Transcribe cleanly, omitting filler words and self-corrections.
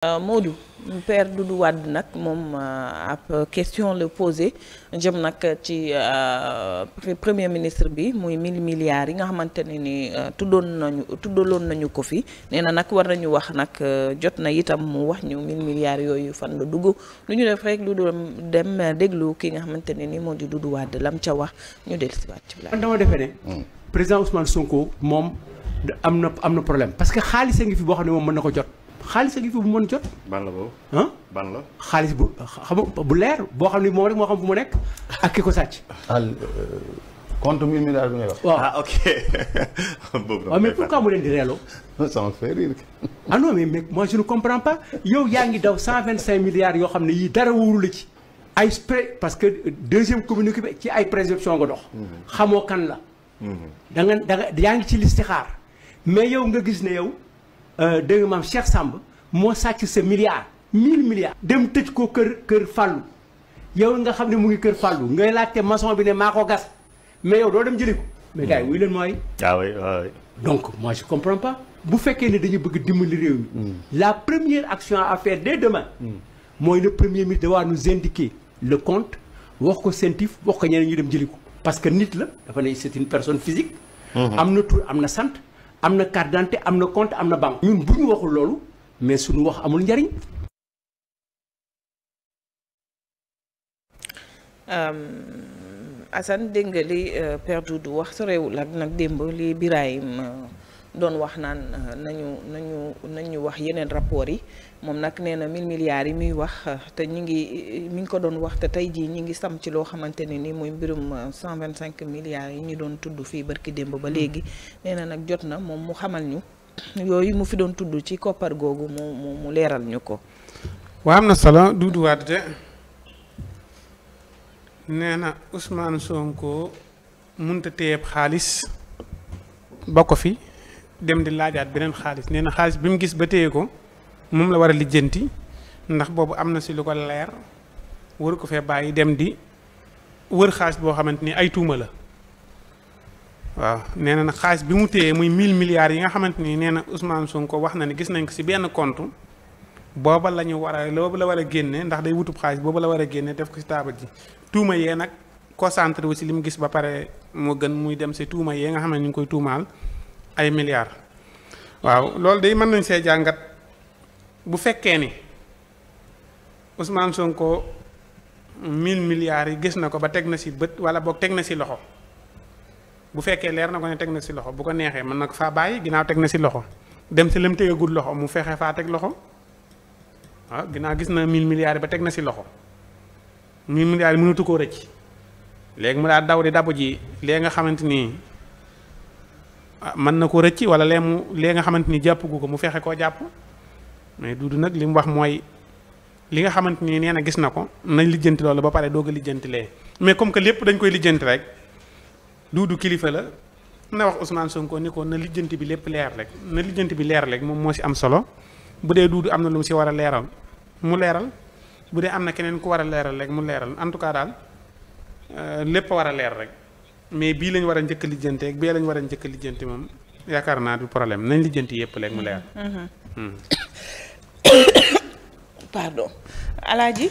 Modou Père Doudou Wade nag moom ab question la posé jëm nag ci premier ministre bi muy 1000 milliards yi nga xamante ne ni tuddaloon nañu ko fi nee na nag war nañu wax nag jot na itam mu wax ñu 1000 milliards yooyu fan la dugg lu ñu def rek lu dem déglu ki nga xamante ne ni moo di Doudou Wade lam ca wax ñu dellusiwaat ci biir. dama defee ne. président Ousmane Sonko moom am na problème parce que xaalis a ngi fi boo xam ne moom mën na ko jot. xaalis a ngi fi bu mën jot. ban la boobu. ban la. xaalis bu bu leer boo xam ne moom rek moo xam fu mu nekk ak ki ko sàcc. compte 1000 milliards bi ngay wax. waaw ah ok. waaw mais pourquoi mu leen di reeloo. ça me fait rire. ah non mais moi je ne comprends pas yow yaa ngi daw 125 milliards yoo xam ne yii dara wóoru la ci. ay parce que deuxième communiqué bi ci ay présomption nga dox. xamoo kan la. da nga yaa ngi ci listixaar mais yow nga gis ne yow. dégg nga maam Cheikh Samb moo sàcc sa milliard 1000 milliards. dem tëj ko kër Fallou yow nga xam ne mu ngi kër Fallou ngay laajte maçon bi ne maa ko gas mais yow doo dem jëli ko. mais gars yi wuy leen mooy. ah oui ah oui. donc moi je comprends pas. bu fekkee ne dañu bëgg dimbali réew mi. la première action à faire dès demain. mooy le premier ministre devoir nous indiquer le compte wax ko CENTIF wax ko ñeneen ñu dem jëli ko. parce que nit la dafa ne c'est une personne physique. am na tur am na sant. am na carte d'identité am na compte am na banque. ñun bu ñu waxul loolu mais suñu wax amul njariñ. Assane dégg nga li Père Doudou wax sorewul ak nag démb li Birahim doon wax naan nañu wax yeneen rapport yi moom nag nee na 1000 milliards yi muy wax te mi ngi ko doon wax te tey jii ñi ngi sam ci loo xamante ne ni muy mbirum 125 milliards yi ñu doon tudd fii barki démb ba léegi nee na nag jot na moom mu xamal ñu yooyu mu fi doon tudd ci koppar googu mu leeral ñu ko. waa am na solo Doudou Wade de nee na Ousmane Sonko mënta téyeeb xaalis ba ko fi dem di laajaat beneen xaalis nee na xaalis bi mu gis ba téye ko moom la war a lijjanti ndax boobu am na si lu ko leer waru ko fee bàyyi dem di wër xaalis boo xamante ni ay tuuma la waaw nee na nag xaalis bi mu téye muy 1000 milliards yi nga xamante ni nee na Ousmane Sonko wax na ne gis nañ ko si benn compte booba la ñu war a boobu la war a génne ndax day wutub xaalis boobu la war a génne def ko si taabal ji tuuma yee nag concentré wu si li mu gis ba pare moo gën muy dem si tuuma yee nga xam ne ñu ngi koy tuumaal ay milliards. waaw loolu day mën nañ see jàngat bu fekkee ni Ousmane Sonko 1000 milliards yi gis na ko ba teg na si bët wala boog teg na si loxo bu fekkee leer na ko ne teg na si loxo bu ko neexee mën na ko faa bàyyi ginnaaw teg na si loxo dem si lam tegagul loxo mu fexe faa teg loxo waaw ginnaaw gis na 1000 milliards yi ba teg na si loxo 1000 milliards yi mënatu koo rëcc léegi mu daa daw di dabu ji léegi nga xamante ni mën na ko rëcc wala léegi nga xamante ni jàpp gu ko mu fexe koo jàpp mais Doudou nag li mu wax mooy li nga xamante ni nee na gis na ko nañ lijjanti loolu ba pare doog a lijjanti lee mais comme que lépp dañ koy lijjanti rek Doudou kilifa la na wax Ousmane Sonko ni ko na lijjanti bi lépp leer rek na lijjanti bi leer rek moom moo si am solo bu dee Doudou am na lu mu si war a leeral mu leeral bu dee am na keneen ku war a leeral rek mu leeral en tout cas daal lépp a war a leer rek mais bii lañ war a njëkk a lijjanti ak bee lañ war a njëkk a lijjanti moom yaakaar naa du problème nañ lijjanti yépp rek mu leer. pardon Alaaji